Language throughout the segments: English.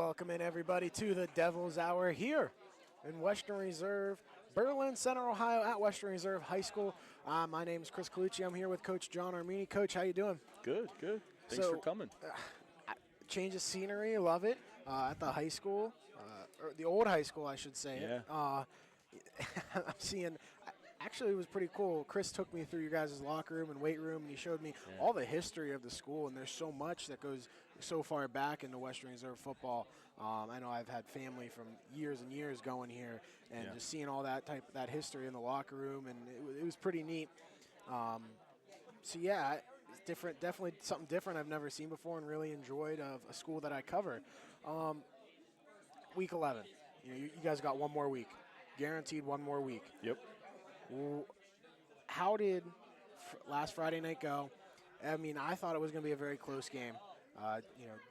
Welcome in, everybody, to the Devil's Hour here in Western Reserve, Berlin Center, Ohio, at Western Reserve High School. My name is Chris Colucci. I'm here with Coach John Armeni. Coach, how you doing? Good. Thanks for coming. Change of scenery, love it. At the high school, or the old high school, I should say. Yeah. I'm seeing. Actually, it was pretty cool. Chris took me through your guys' locker room and weight room, and he showed me all the history of the school. And there's so much that goes so far back into Western Reserve football. I know I've had family from years and years going here, and just seeing all that history in the locker room, and it was pretty neat. So yeah, it's different. Definitely something different I've never seen before, and really enjoyed of a school that I cover. Week 11. You guys got one more week, guaranteed one more week. Yep. How did last Friday night go? I mean, I thought it was going to be a very close game.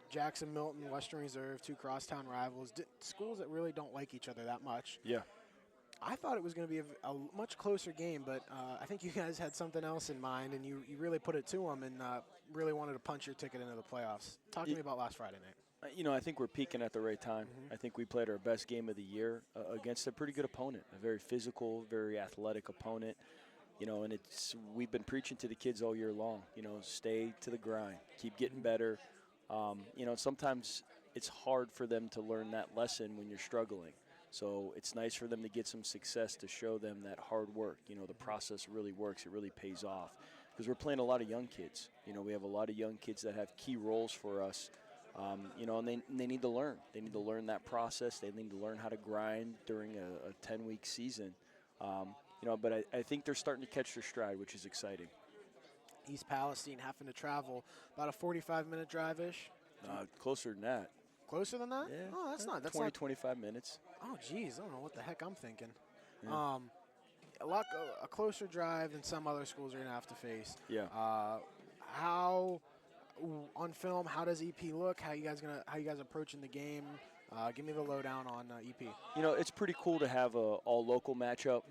Jackson, Milton, Western Reserve, two crosstown rivals, schools that really don't like each other that much. Yeah. I thought it was going to be a much closer game, but I think you guys had something else in mind, and you really put it to them and really wanted to punch your ticket into the playoffs. Talk to me about last Friday night. I think we're peaking at the right time. I think we played our best game of the year against a pretty good opponent, a very physical, very athletic opponent. And we've been preaching to the kids all year long, stay to the grind, keep getting better. Sometimes it's hard for them to learn that lesson when you're struggling. So it's nice for them to get some success to show them that hard work, the process really works, it really pays off. Because we're playing a lot of young kids. We have a lot of young kids that have key roles for us. And they need to learn. They need to learn that process. They need to learn how to grind during a 10-week season. But I think they're starting to catch their stride, which is exciting. East Palestine having to travel about a 45-minute drive-ish? Closer than that. Closer than that? Yeah. Oh, that's not. 25 minutes. Oh, geez. I don't know what the heck I'm thinking. Yeah. A closer drive than some other schools are going to have to face. Yeah. How on film? How does EP look? How you guys approaching the game? Give me the lowdown on EP. It's pretty cool to have a all local matchup.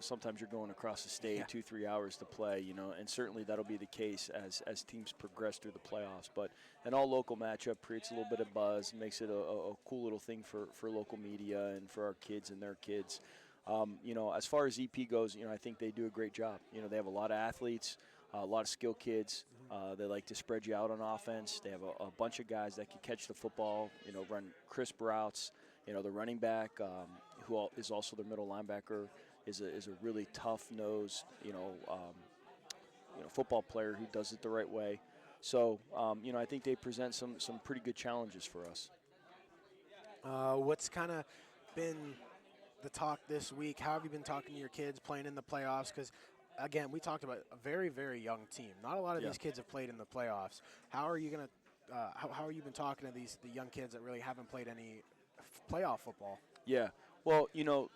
Sometimes you're going across the state 2-3 hours to play. And certainly that'll be the case as teams progress through the playoffs. But an all local matchup creates a little bit of buzz, makes it a cool little thing for local media and for our kids and their kids. As far as EP goes, I think they do a great job. They have a lot of athletes. A lot of skilled kids. They like to spread you out on offense. They have a bunch of guys that can catch the football, run crisp routes. The running back, who is also their middle linebacker, is a really tough-nosed, football player who does it the right way. So, I think they present some pretty good challenges for us. What's kind of been the talk this week? How have you been talking to your kids playing in the playoffs? Because again, we talked about a very, very young team. Not a lot of these kids have played in the playoffs. How are you going to how are you been talking to the young kids that really haven't played any playoff football? Yeah. Well,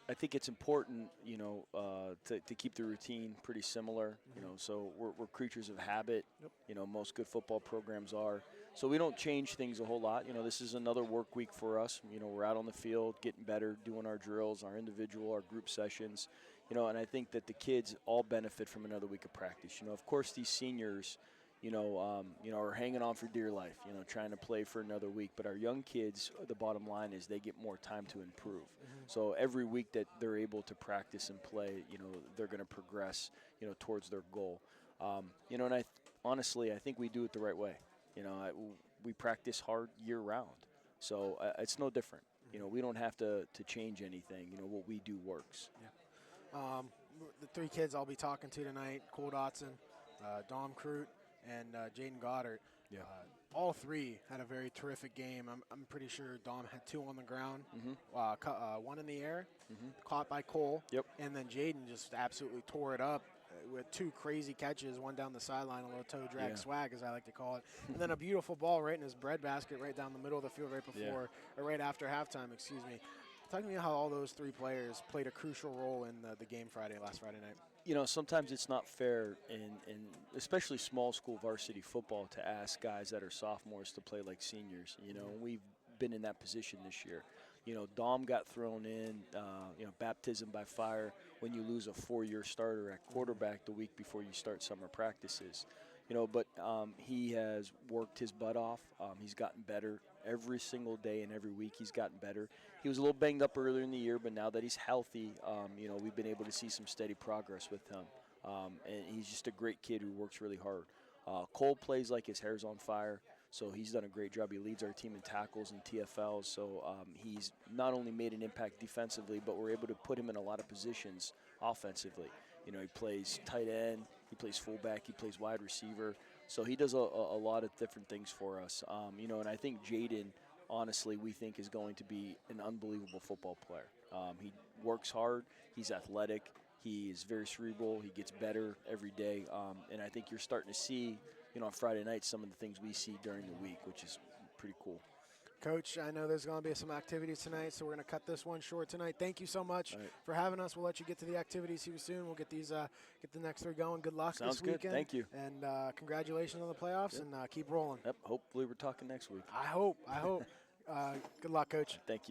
I think it's important, to keep the routine pretty similar. So we're creatures of habit. Yep. Most good football programs are. So we don't change things a whole lot. This is another work week for us. We're out on the field, getting better, doing our drills, our individual, our group sessions. And I think that the kids all benefit from another week of practice. Of course, these seniors, are hanging on for dear life, trying to play for another week. But our young kids, the bottom line is they get more time to improve. So every week that they're able to practice and play, they're going to progress, towards their goal. And honestly, I think we do it the right way. We practice hard year round. So it's no different. We don't have to change anything. What we do works. Yeah. The three kids I'll be talking to tonight, Cole Dotson, Dom Crute, and Jaden Goddard. Yeah. All three had a very terrific game. I'm pretty sure Dom had two on the ground, one in the air, caught by Cole. Yep. And then Jaden just absolutely tore it up with two crazy catches, one down the sideline, a little toe drag swag, as I like to call it, and then a beautiful ball right in his breadbasket right down the middle of the field right before, or right after halftime, excuse me. Talk to me how all those three players played a crucial role in the game last Friday night. Sometimes it's not fair in especially small school varsity football to ask guys that are sophomores to play like seniors. We've been in that position this year. Dom got thrown in, baptism by fire when you lose a 4-year starter at quarterback the week before you start summer practices. But he has worked his butt off. He's gotten better every single day and every week. He's gotten better. He was a little banged up earlier in the year, but now that he's healthy, we've been able to see some steady progress with him. And he's just a great kid who works really hard. Cole plays like his hair's on fire, so he's done a great job. He leads our team in tackles and TFLs, so he's not only made an impact defensively, but we're able to put him in a lot of positions offensively. He plays tight end, he plays fullback, he plays wide receiver, so he does a lot of different things for us. And I think Jaden, honestly, we think is going to be an unbelievable football player. He works hard, he's athletic, he is very cerebral, he gets better every day, and I think you're starting to see, on Friday night, some of the things we see during the week, which is pretty cool. Coach, I know there's going to be some activities tonight, so we're going to cut this one short tonight. Thank you so much for having us. We'll let you get to the activities here soon. We'll get these, get the next 3 going. Good luck Sounds this weekend. Good. Thank you. And congratulations on the playoffs, and keep rolling. Yep. Hopefully we're talking next week. I hope. Good luck, Coach. Thank you.